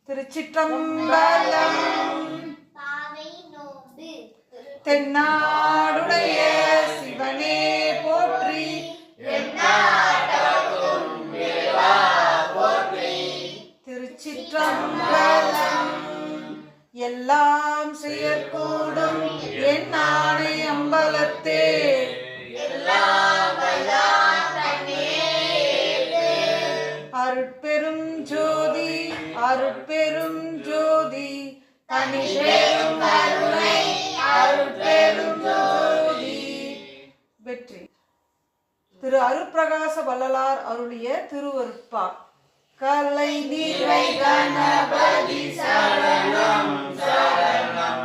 திருச்சிற்றம்பலம். தென்னாடுடைய சிவனே போற்றி, திருச்சிற்றம்பலம். எல்லாம் செயற்கூடும் என் ஆணை அம்பலத்தே, அருட்பெரும் ஜோதி அருட்பெரும் ஜோதி தனிப்பெரும் கருணை அருட்பெரும் ஜோதி. வெற்றி. திரு அருட்பிரகாச வள்ளலார் அருளிய திருவருட்பா. கலை நீரை கணபதி சரணம் சரணம்,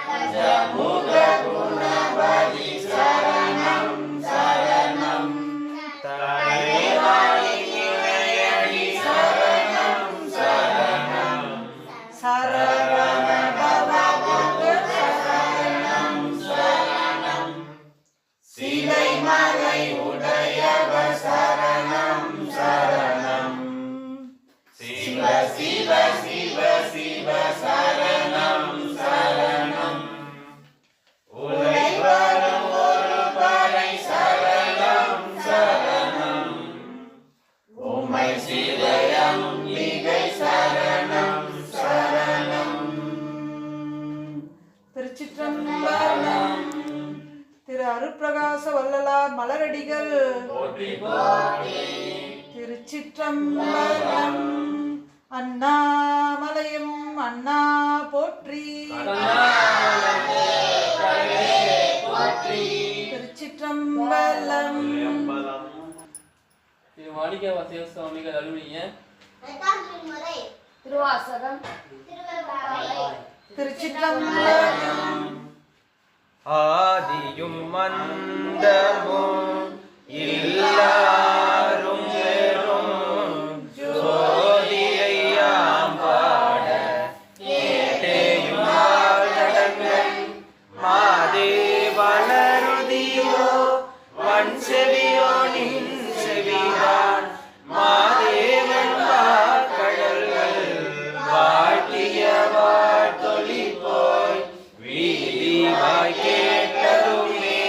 கஜமுக குணபதி சரணம் சரணம், தலைவாணி நிலையடி சரணம் சரணம், சரவண பவகுக சரணம் சரணம், சிலைமலை உடையவ சரணம் சரணம், சிவ சிவ சிவ சிவ சரணம் சரணம், உலைவரும் ஒரு பறை சரணம் சரணம், உமை சிவயம் மிகை சரணம் சரணம். திருச்சிற்றம்பலம். திரு அருட்பிரகாச வள்ளலார் மலரடிகள் திருச்சிற்றம்பலம். அண்ணாமலையும் அண்ணா போற்றி, திருச்சிற்றம்பலம். திரு மாணிக்கவாசக சுவாமிகள் அருளிய திருவாசகம். திருச்சிற்றம்பலம். ஆதியும் மந்தமும் எல்லாரும் பெரும் ஜோதியையாம் பாட கேட்டேயும் வாழ்நடங்கள் மாதே வளருதியோ வன் செவியோ நின் செவிதான் மாதேவன் கடல்கள் வாழ்த்திய வாழ்த்தொழி போய் வீதிவாய் கேட்டதுமே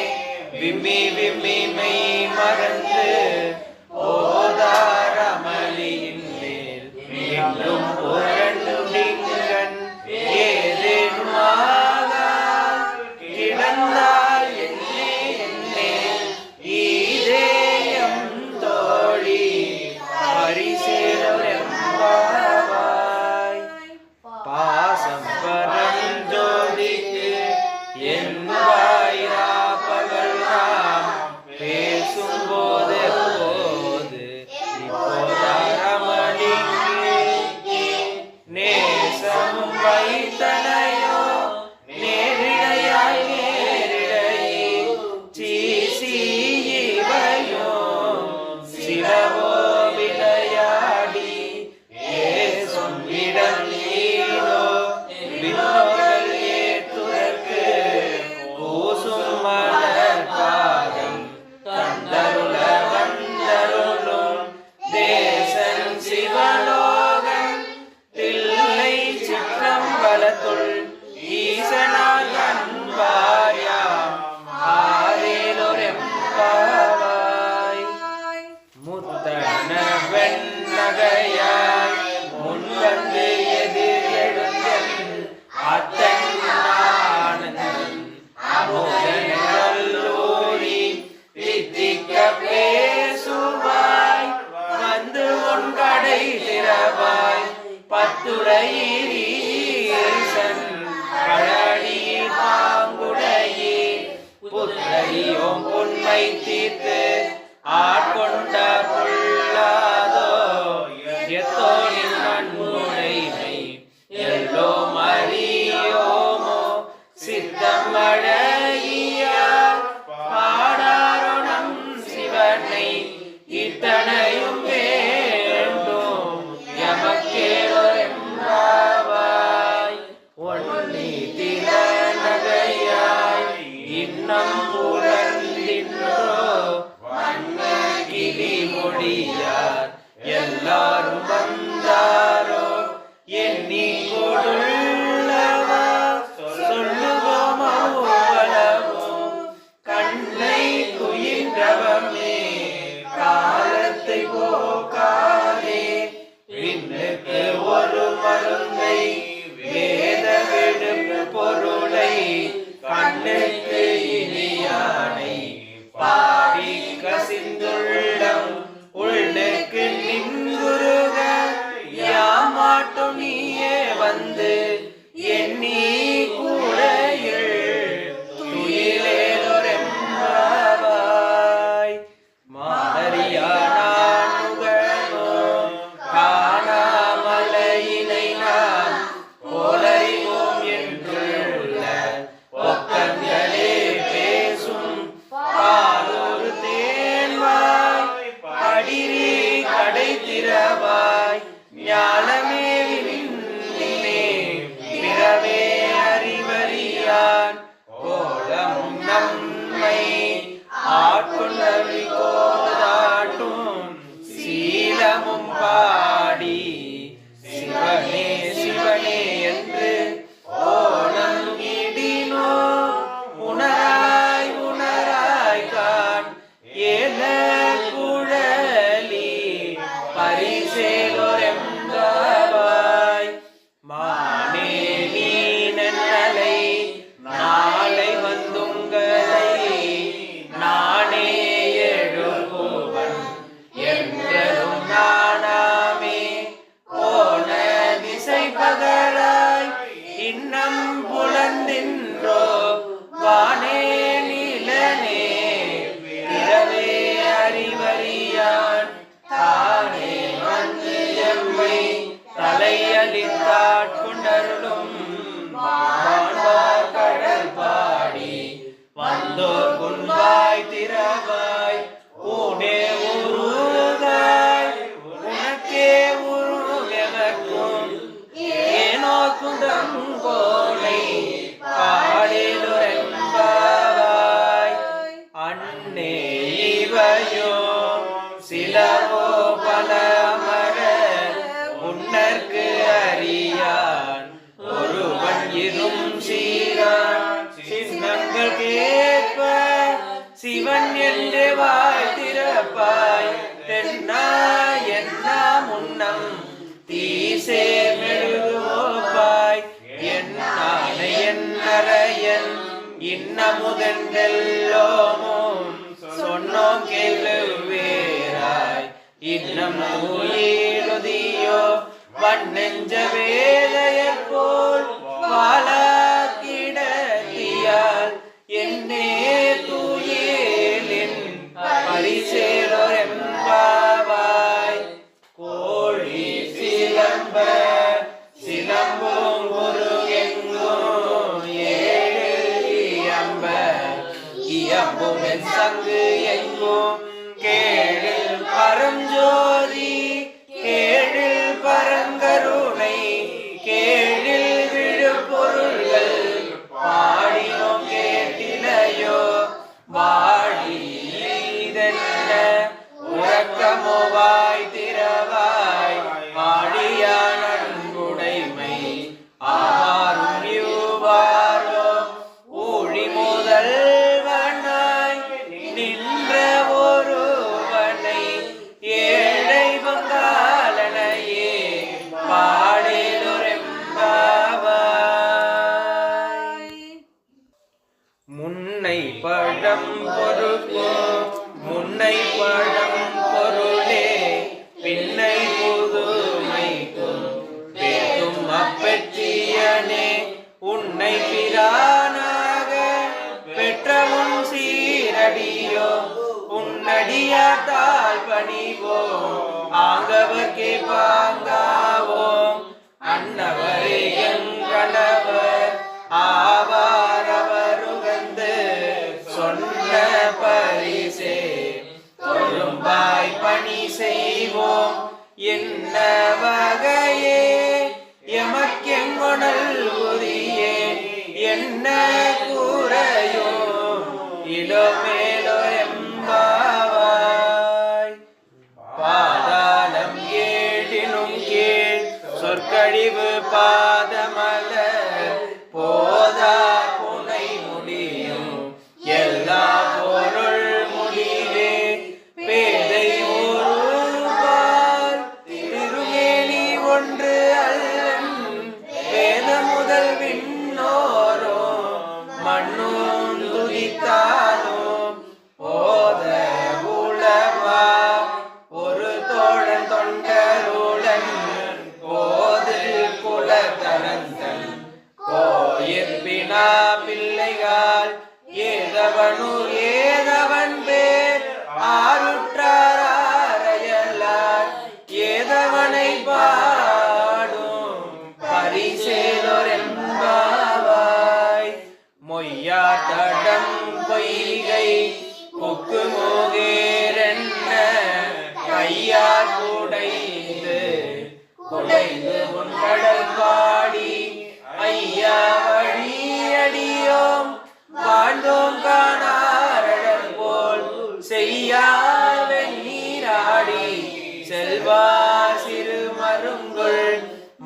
விம்மி விம்மி மெய் மறந்து ஓதாரமலியின் மேல் மீண்டும் புரண்டு திங்கன் ஏதேனுமாக கிடந்தால் என்னே என்னே ஈதேயம் தோழி பரிசேரம்பாவாய். பாசம் பரஞ்சோதிக்கு என் வாயிராப்பகள் நாம் பேசும் போது போது இப்போதாரமணிக்கு நேசமும் வைத்தனையோ நேரிடையாய் நேரிடையே சீசீவையோ சிலவோ விளையாடி ஏசும் இடம் நீரோ விண்ணோர்கள் ஏற்றுதற்கு பூசும் மலர் பாதம் தந்தருள வந்தருளும் தேசன் சிவலோகன் தில்லை சிற்றம்பலத்துள் ஈசனால் அன்பாயாம் ஆரேலொரெம்பாவாய். முத்தன வெண்ணகையாய் முன்வந்து எதிர் எழுந்தன் அத்தன் ஆனந்தன் அமுதனல்லூரி தித்திக்க பேசுவாய் வந்து உன் கடை திறவாய் பத்துரையீசன் கடலில் பாங்குடையே புத்தரியோம் உண்மை தீர்த்து ஆட்கொண்ட பொல்லாதோ எத்தோனின் நன்முனைமை எல்லோ மறியோமோ சித்தம் அழகியார் பாடாரோ நம் சிவனை இத்தனையும் வேண்டும் எமக்கேளொரெம்பாவாய். ஒன்னி திறநகையாய் இன்னம் புலர்ந்தின்றோ வண்ண கிளி மொழி நீயே வந்து எண்ணி கூரையில் துயிலேலொரெம்பாவாய். மானறியானான் முகனோ காணாமலையினை நாம் போலறிவோம் என்றுள்ள ஒக்கங்களே பேசும் பாலொரு தேன்வாய் படிரி கடை திறவாய் ஞானமே விண்ணே பிறவே அறிவறியான் கோலம் நம்மை ஆட்கொண்டவி கோதாட்டும் சீலமும் பாடி சிவனே சிவனே என்று ஓலம் இடினோ உணராய் உணராய் கான் ஏல குழலி பரிசேலொரெம்பாவாய். மானே நீ நன்னலை நாளை வந்துங்களை நானே எழுபுவன் என்றதும் நானாமே போன திசை பகராய் இன்னம் புலந்தின்றோ வானே நிலனே பிறவே அறிவறியான் தானே வந்து எம்மை தலையளித்தாட்கொண்டருளும் வான்வார் கடல் பாடி வந்தோர் குன்வாய் திறவாய் ஊனே உருகாய் உனக்கே உருவெனக்கும் ஏனோ குதம் கோலை பாடேலொரெம்பாவாய். அன்னே இவையோ சிலவோ பல அமர உன்னற்கு அறியான் ஒருவன் இரும் சீரான் சின்னங்கள் கேட்ப சிவன் என்று வாய் திறப்பாய் தென்னா என்னா முன்னம் தீசே மெழுகுவோப்பாய் என்னானை என்னறையன் இன்னமுதெல்லோமும் சொன்னோம் கேளுவேராய் இன்னம் தூயிலுதியோ வண்ணெஞ்ச வேலையற் போல் வாழாக்கிடத்தியால் என்னே தூயேலின் பரிசேலொரெம்பாவாய். கோழி சிலம்ப சிலம்பும் குருகெங்கும் ஏழு இயம்ப இயம்பும் என் சங்கு எங்கும் கேழில் பரஞ்சோதி கேழில் பரங்கருணை கேழில் விழுப்பொருள்கள் பாடினோம் கேட்டிலையோ வாடி இதென்ன உறக்கமோ வாய் திறவாய் வாடியான் அன்புடைமை ஆமாறும் யுவாரோ ஊழி முதல்வனாய் நின்ற ஒருவனை ஏழை பங்காளனையே பாடேலொரெம்பாவாய். முன்னை பழம் பொறுக்கும் முன்னை பழம் பொருளே பின்னை புதுமைக்கும் பேசும் அப்பெற்றியனே உன்னை பிரானாக பெற்றவும் சீரடியோ உன்னடியாத்தால் பணிவோம் ஆங்கவர்க்கே பாங்காவோம் அன்னவரே எங்கணவர் ஆவாரவருகந்து சொன்ன பரிசே தொழும்பாய் பணி செய்வோம் என்ன வகையே எமக்கெங்கொணல் உரியே என்ன கூறையோ இளமேலோ எம்பாவாய். பாதாளம் ஏழினும் கீழ் சொற்கழிவு பாதமலர் போதா புனை முடியும் எல்லா பொருள் முடிவே பேதை ஒருபால் திருமேனி ஒன்று அல்லன் வேத முதல் விண்ணோரோ மண்ணும் துதித்தாலும் ஓத உளவா ஒரு தோழன் தொண்டருடன் போதில் தடம் பொய்கை கொக்கு மோகேரென்ன கையார் குடைந்து உன் கடல் பாடி ஐயா வழி அடியோம் வாழ்ந்தோம் காணாரடல் போல் செய்யா வெந்நீராடி செல்வா சிறு மருங்குள்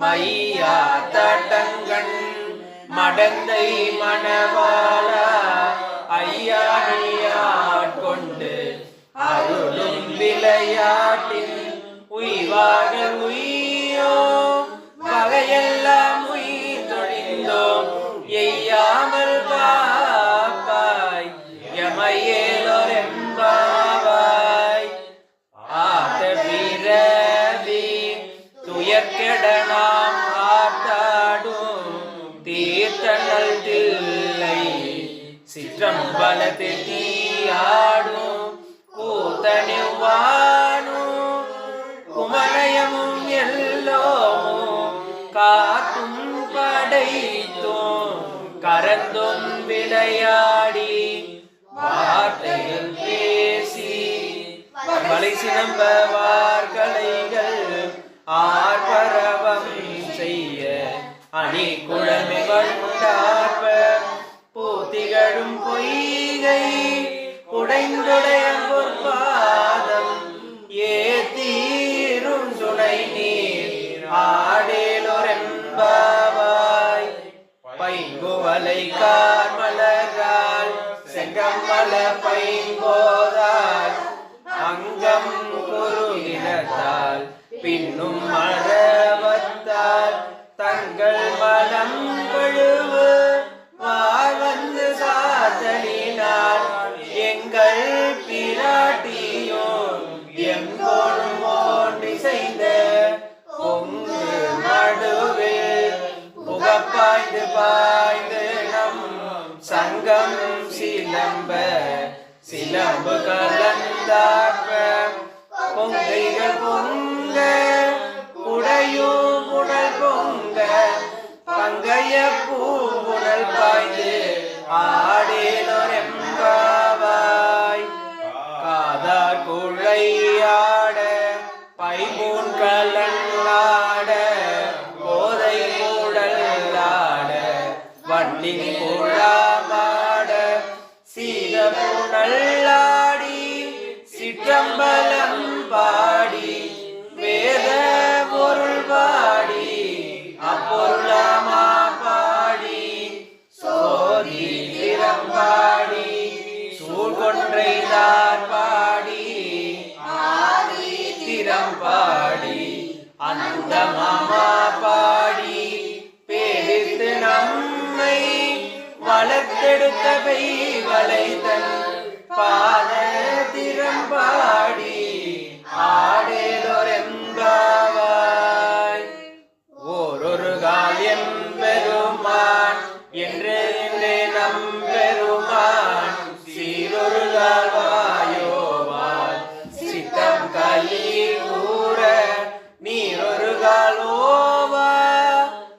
மையா தட்டங்கண் மடந்தை மணவாளா ஐயா நீயாட்கொண்டு அருளும் விளையாட்டில் உய்வார்கள் உய்யோம் வகையெல்லாம் உயிர்த்தொழிந்தோம் எய்யாமல் காப்பாய் எமையேலோரெம்பாவாய் ஆத்த பிறவி துயர்கெட நாம் ஆத்தாடும் தீர்த்தனல் தில்லை சிற்றம்பலத்தில் தீயாடும் கூத்தனிவானும் குமரயமும் எல்லோமும் காத்தும் படைத்தோம் கரந்தும் விளையாடி வார்த்தைகள் பேசி வலை சிலம்ப வார்கலைகள் ஆர்பரவம் செய்ய அணி குழமை வண்டார்ப பூத்திகளும் பொய்கை உடைந்துடைய பொற்பாதம் ஏத்தீரும் சுனை நீர் ஆடேலொரெம்பாவாய் பைங்குவலை கார்மலரால் செங்கம்மல பைங்கோதால் அங்கம் குருகினத்தால் பின்னும் மரவத்தால் தங்கள் மலம் கழுவு வாழ்வந்து சாத்தலினால் எங்கள் பிராட்டியோ எங்கோடும் ஓண்டிசைந்த பொங்கு நடுவில் புகப்பாய்ந்து பாய்ந்து நம் சங்கம் சிலம்பு கலந்தார்ப பொங்கைகள் பொங்க உடையும் புனல் பொங்க பங்கைய பூவுடல் பாய்ந்து ஆடேலோரெம்பாவாய் காதார் குழையாட பைமூன் கலன்னாட போதை கூடலாட வண்டி குழாமாட சீத புனல்லாடி சிற்றம்பலம் பாடி வேத பொருள் பாடி அப்பொருளாமா பாடி சோதி திறம்பாடி சூழ்கொன்றை தான் பாடி ஆதி திறம் பாடி அந்த மாமா பாடி பேரித்து நம்மை வளர்த்தெடுத்த பெய்வளைதன் பாத திறம்பாடி ஆடேலோரெம்பாவாய் ஓரொரு காலியம் பெருமான் என்று நம் பெருமான் சீரொரு கால்வாயோவான் சித்தம் கலி கூற நீரொரு காலோவா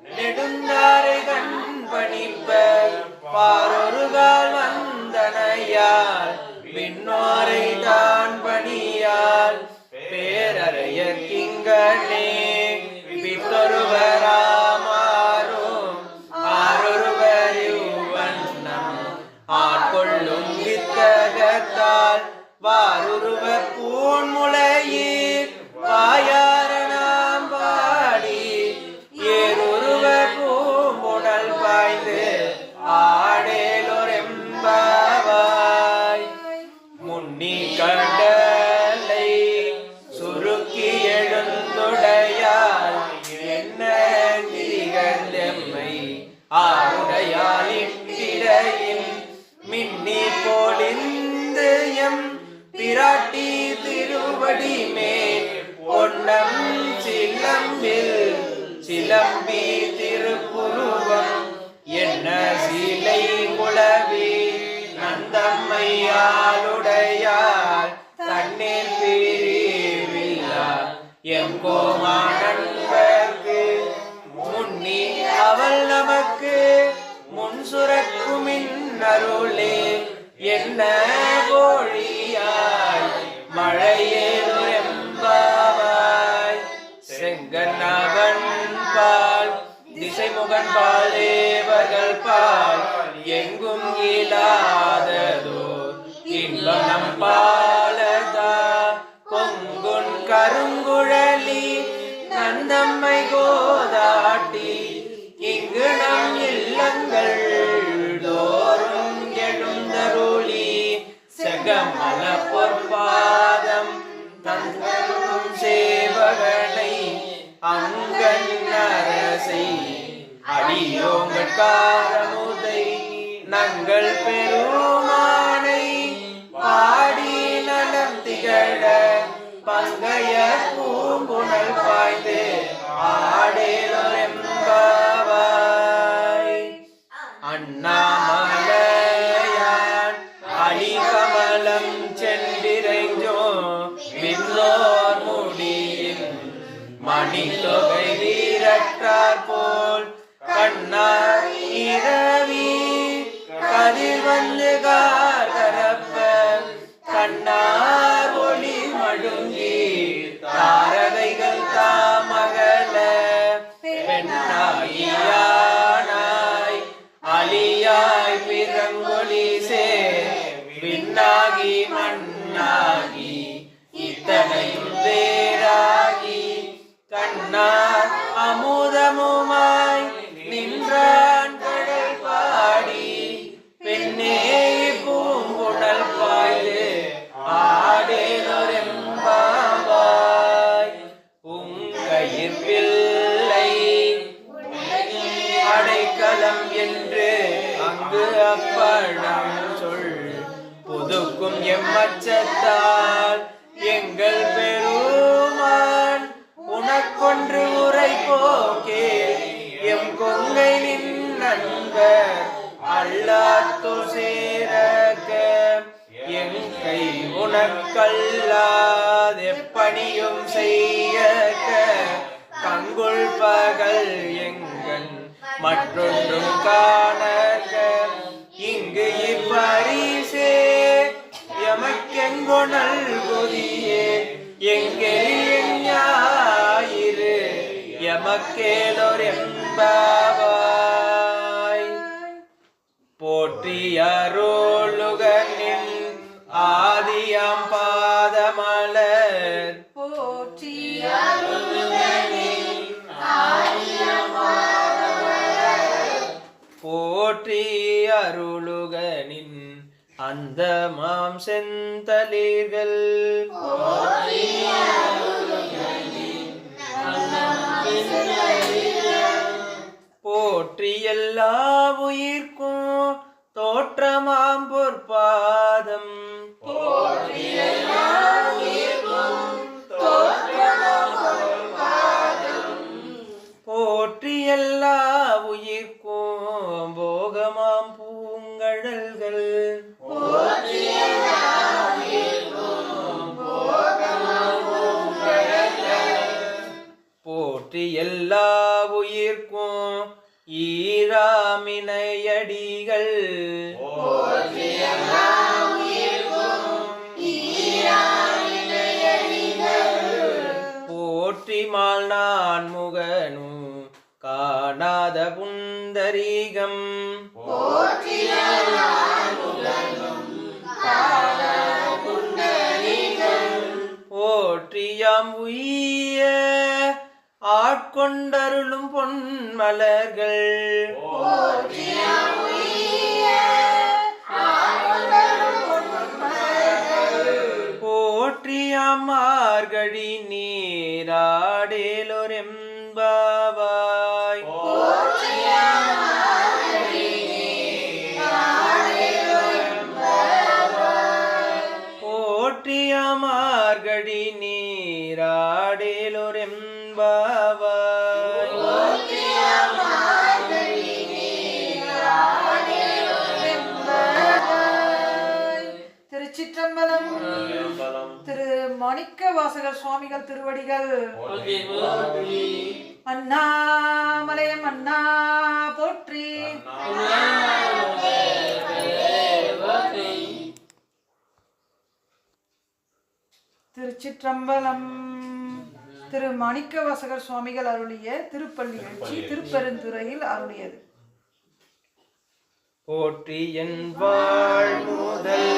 நெடுந்தாரை கண் பணிப்ப பாரொரு கால் வந்தனையால் விண்ணோரை தான் பணியால் பேரறையர் கிங்கனே பித்தொருவராமாறும் ஆரொருவரிவண்ணம் ஆட்கொள்ளும் வித்தகத்தால் வாருருவ பூன்முளையீர் வாயாரணாம் பாடி ஏருருவ பூம்புணல் பாய்ந்து ஆடேலோரெம்பாவாய் முன்னி கடலை சுருக்கி எழுந்துடையால் என்ன திகழ்ந்தெம்மை ஆருடையால் இட்டிரையின் மின்னி போலிந்து எம் பிராட்டி திருவடி மேல் பொன்னம் சிலம்பி திருப்புருவம் என்ன சீலை குளவி நந்தம்மையாளுடையால் தண்ணீர் பிரிவில்லா எங்கோமா நண்பர்க்கு முன்னி அவள் நமக்கு முன் சுரக்குமின் அருளே என்ன கோழியாய் மழையேலோ எம்பாவாய் செங்கண்ணவன் பால் திசைமுகன் பால் தேவர்கள் பால் எங்கும் இல்லாததோ இன்பம் நம் பாலதா கொங்குன் கருங்குழலி நந்தம்மை கோதாட்டி இங்கு நம் இல்லங்கள் தோறும் எழுந்தருளி செகமல பொற்பாதம் தந்தரும் சேவகனை அங்கன் அரசை அடியோங்கட்காரமுதை நங்கள் பெருமானை பாடி நலம் திகழ பங்கைய பூங்குணல் பாய்ந்து ஆடேலெம்பாவாய் அண்ணாமலையான் அடிகமலம் சென்றிரைஞ்சோ விண்ணோர் முடியின் மணித்தொகை வீரற்றார் போல் கண்ணார் இரவி கதிர் வந்து காரப்ப கண்ணார் ஒளி மழுங்கி தாரகைகள் தாமகல பெண்ணாகியானாய் அலியாய் பிறங்கொலி சே விண்ணாகி மண்ணாகி இத்தனையும் வேறாகி கண்ணார் அமுதமுமாய் நின்றான் கடல் பாடி பெண்ணே பூங்குணல் பாய்ந்து ஆடேலொரெம்பாவாய் உங்கையிற் பிள்ளை அடைக்கலம் என்று அங்கு அப்பழம் சொல் புதுக்கும் எம்மச்சத்தால் எங்கள் பெருமான் உனக்கொன்று உரை போக்கே எம் கொங்கை நின் நண்பர் அல்லாத்தோ சேரக்க என் கை உனக்கல்லாதெப்பணியும் செய்யக்க கங்குள் பகல் எங்கள் மற்றொன்றும் காணக்க இங்கு இப்பரிசே எமக்கெங்கொணல் கொதியே எங்கெளியின் ஞாயிறு எமக்கேலொரெம்பாவாய் போற்றி அருளுகனின் ஆதியாம் பாதமலர் போற்றி போற்றி அருளுகனின் அந்த மாம் செந்தளிர்கள் போற்றி எல்லா உயிர்க்கும் தோற்றமாம் பொற்பாதம் போற்றி எல்லா உயிர்க்கும் போகமாம் பூங்கழல்கள் போற்றி எல்லா உயிர்க்கும் ஈராமினையடிகள் போற்றி மால் நான் முகனு காணாத புந்தரீகம் போற்றியாம் உய்ய ஆட்கொண்டருளும் பொன்மலர்கள் போற்றியாம் மார்கழி நீராடேலொரெம்பாவாய் போற்றியாம் மார்கழி நீராடேலொரெம்பாவாய் திருச்சிற்றம்பலம். திரு மாணிக்க வாசகர் சுவாமிகள் திருவடிகள் அண்ணாமலையம் அண்ணா போற்றி. திருச்சிற்றம்பலம். திரு மாணிக்கவாசகர் சுவாமிகள் அருளிய திருப்பள்ளி எழுச்சி திருப்பெருந்துறையில் அருளியது. போற்றி என் வாழ் முதல்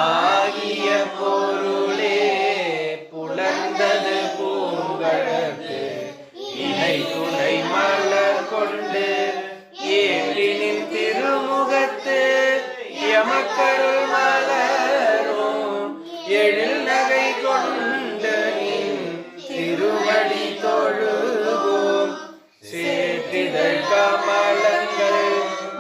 ஆகிய பொருளே புலர்ந்தது பூங்கழற்கு இணை துணை மலர் கொண்டு ஏற்றினின் திருமுகத்து எமக்கருள் மலரும் எழில் நகை கொண்டு நின் திருவடி தொழுவோம். சேற்றிதழ் கமலங்கள்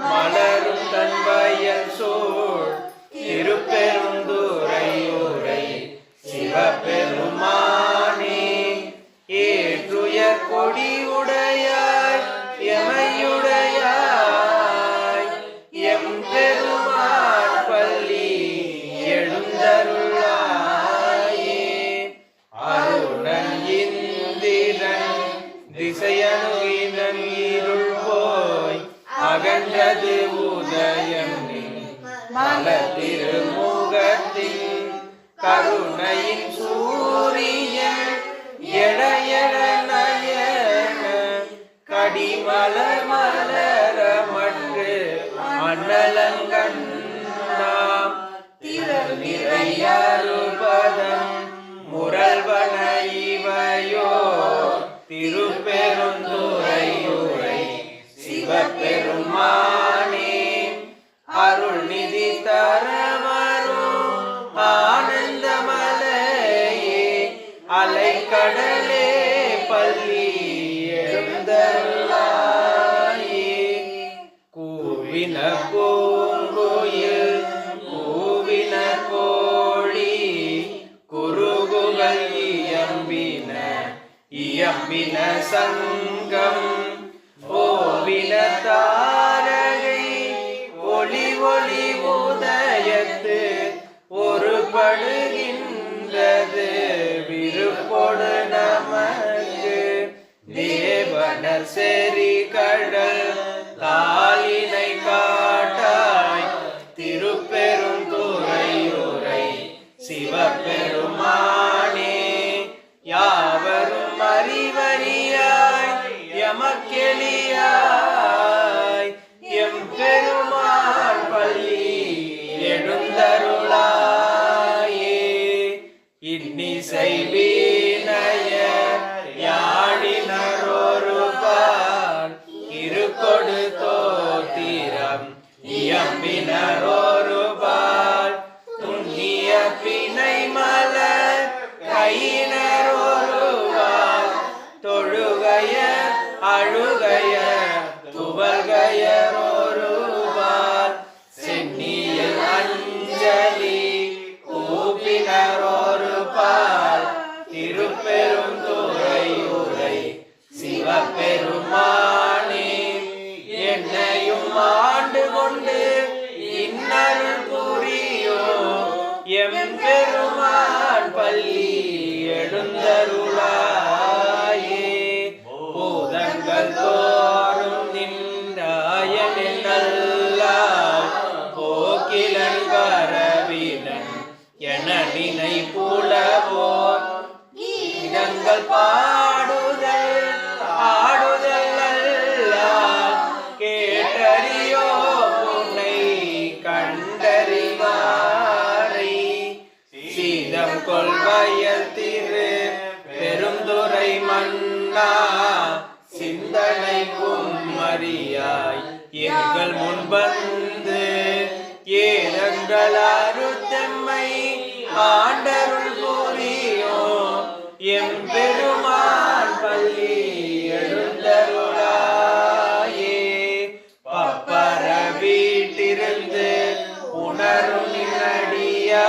மலரும் தன் வயல் சூழ் திருப்பெருந்துறையூரை சிவபெருமானே ஏற்றுயர் கொடி உடையாய் எமையுடையாய் எம் பெருமான் பள்ளி எழுந்தருளாயே. அருணன் இந்திரன் திசையனுகினன் இருள் போய் அகன்றது உதயம் மல திருமுகத்தின் கருணையின் சூரியன் எடையட நயன கடிமலர் மலரமற்று அண்ணலங்கண் நாம் திரள் நிறையருபதம் முரல்வன இவையோ திருப்பெருந்துறையூரை சிவபெருமானே அருள் நிதி தரவரும் ஆனந்தமலையே அலைக்கடலே பள்ளி எழுந்தருளாயே. கூவின பூங்குயில் கூவின கோழி குருகுகள் இயம்பின சங்கம் ஓவின தாரகை ஒளி ஒளி உதயத்து ஒரு படுகின்றது விருப்பொடு நமக்கு தேவனர் செறி கடல் தாளினை காட்டாய் திருப்பெருந்துறையூரை சிவபெருமானே யாவரும் அறிவறியாய் எமக்கெளியாய் எம் பெருமான் பள்ளி எழுந்தருளாயே. இன்னிசை வீணைய யாழினரோருபால் இருக்கொடு தோத்திரம் இயம்பினரோருபால் துண்ணிய பிணை மலர் கையினரோருபால் தொழுகைய அழுகைய துவல்கையரோருபால் சென்னியில் அஞ்சலி கூப்பினரோருபால் திருப்பெருந்துறையூரை சிவபெருமானே என்னையும் ஆண்டு கொண்டு இன்னருள் புரியோ எம் பெருமான் பள்ளி எழுந்தருளாயே. பூதங்கள் தோறும் நின்றாயனில் நல்லால் போக்கிலன் வரவிலன் என நினை புலவோர் இடங்கள் பாடுதல் ஆடுதல் அல்லால் கேட்டறியோ உன்னை கண்டறிவாரை சீதம் கொள்வயல் திரு பெருந்துறை மன்னா சிந்தனைக்கும் மரியாய் எங்கள் முன்பந்து ஏதங்கள் அருத்தம்மை ஆண்டருள் புரியோ எம் பெருமான் பள்ளி எழுந்தருளாயே. பப்பர வீட்டிருந்து உணரும் நின்னடியா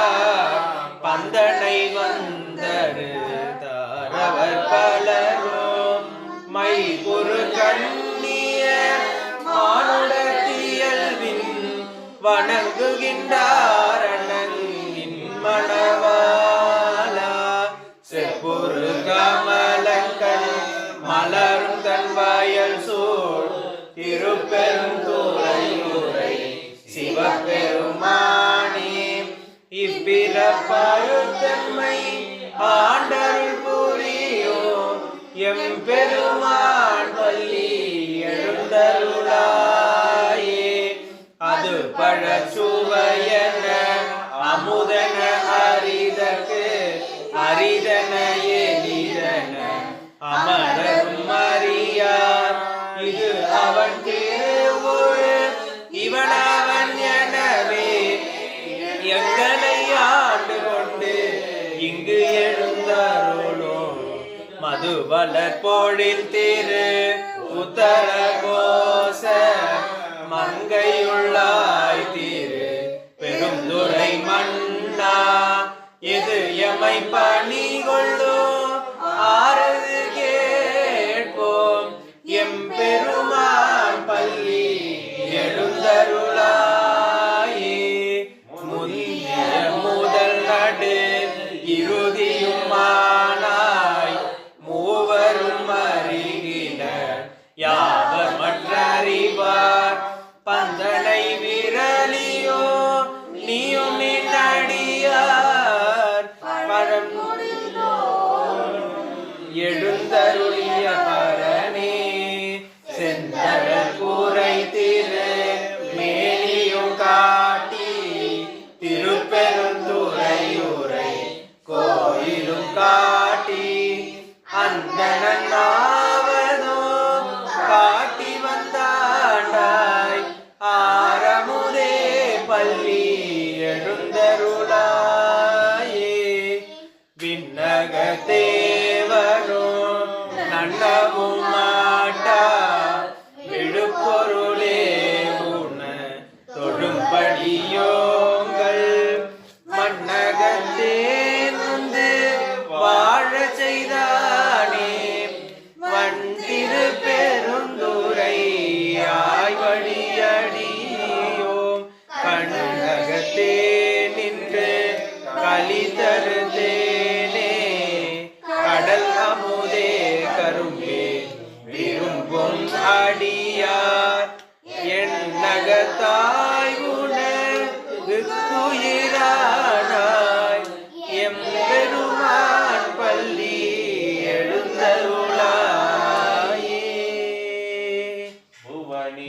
பந்தனை வந்தரு தாரவர் பலரும் மை குரு கண்ணிய மானுடத்தியல்வின் வணங்குகின்றாரணங்கின் மணவாலா செப்புரு கமலங்கள் மலரும் தன் வயல் சூழ் திருப்பெருந்துறையூரை சிவபெருமானே இப்பிறப்பருத்தன்மை எழுந்தருளாயே. அது பழச்சுவையன அமுதன அரிதற்கு அரிதன எளிதன அமரரும் அறியார். இது அவன் திருவுரு இவன் அவன் எனவே எங்களை ஆண்டு கொண்டு இங்கு எழுந்தருளும். மதுவலர் போழில் திரு உத்தர கோச மங்கையுள்ளாய் திரு பெருந்துரை மன்னா. எது எமை பணி கொள்ளும் ஆறுது கேட்போம். எம்பெருமான் பள்ளி எழுந்தருளாயே. முந்திய முதல் நடு இறுதியுமானாய் மூவரும் அறிகினர் யாவர் மற்றறிவார். பந்தனை விரலியோ நீயும் நின்னடியார் பரம் எழுந்தருளிய பரணே. செந்தரல் கூரை திரு மேலியும் காட்டி திருப்பெருந்துறையுரை கோயிலும் காட்டி அந்தனாவதோ காட்டி வந்தாண்டாய். ஆரமுதே பள்ளி எழுந்தருளாயே. விண்ணக தேவரும் நன்னவும் மாட்டா விழுப்பொருளே உண தொழும்படியோங்கள். மன்னகத்தே வந்து வாழ செய்தானே வன் திரு பெருந்துரை ஆய்வடியடியோம். கண்ணகத்தே நின்று களி தருதேனே கடல் அமுதே கரும்பே விரும்பும் அடியார். எண்ணகத்தாய் உணர்வு குயிரானாய் எம்பெருமான் பள்ளி எழுந்தருளாயே.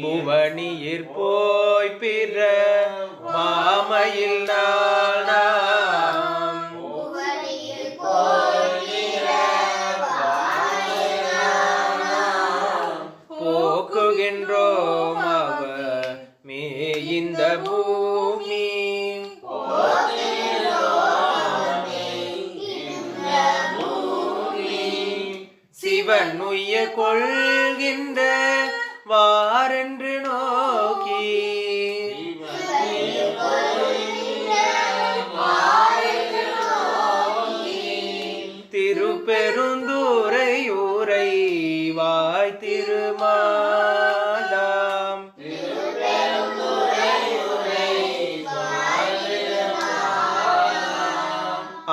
புவனியிற் போய் பிற மாமையில் நாம் போக்குகின்றோம் அவர் மேய்ந்த பூமி. சிவன் உய்ய கொள்கின்ற வாரென்று நோக்கி திருப்பெருந்துறையூரை வாய் திருமாலாம்.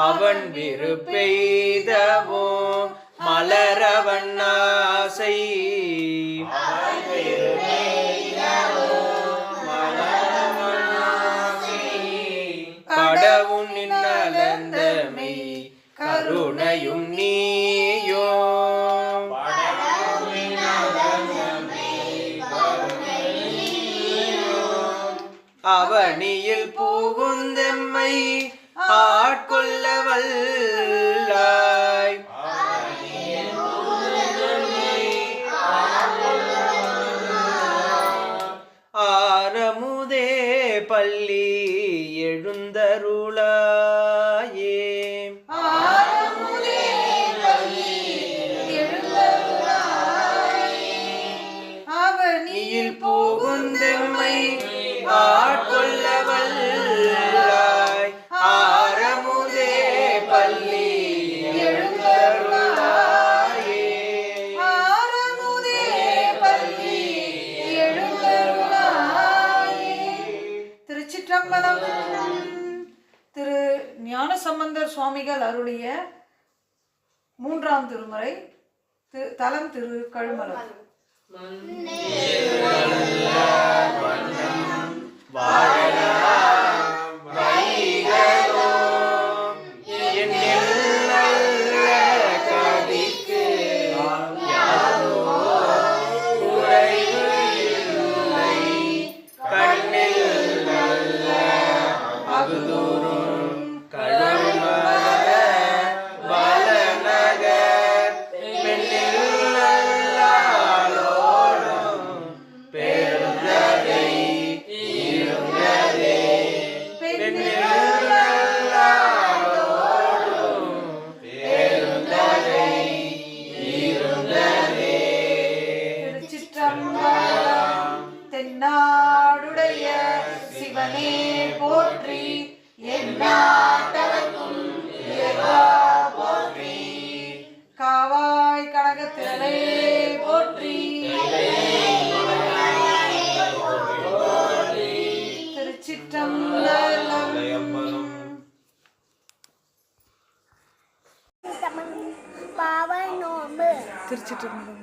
அவன் விருப்பெய்தவோ மலரவன் ஆசை. கடவுன் நின்னலந்தமை கருணையும் நீயோ. அவனியில் புகுந்தெம்மை ஆட்கொள்ள வல்லாய். ஆரமுதே பள்ளி எழுந்தருளாயே. அவனியில் புகுந்தெம்மை ஆட்கொள்ள வல்லாய். ஆரமுதே பள்ளி எழுந்தருளாயே. ஆரமுதே பள்ளி எழுந்தருளாயே. திருச்சிற்றம்பலம். திரு ஞானசம்பந்தர் சுவாமிகள் அருளிய 3ஆம் திருமுறை தலம் திரு கழுமலம். குறைவு காவாய் கனகத்திரளே போற்றி. திருச்சிற்றம்பலம். பாவை நோம்பு திருச்சிற்றம்பலம்.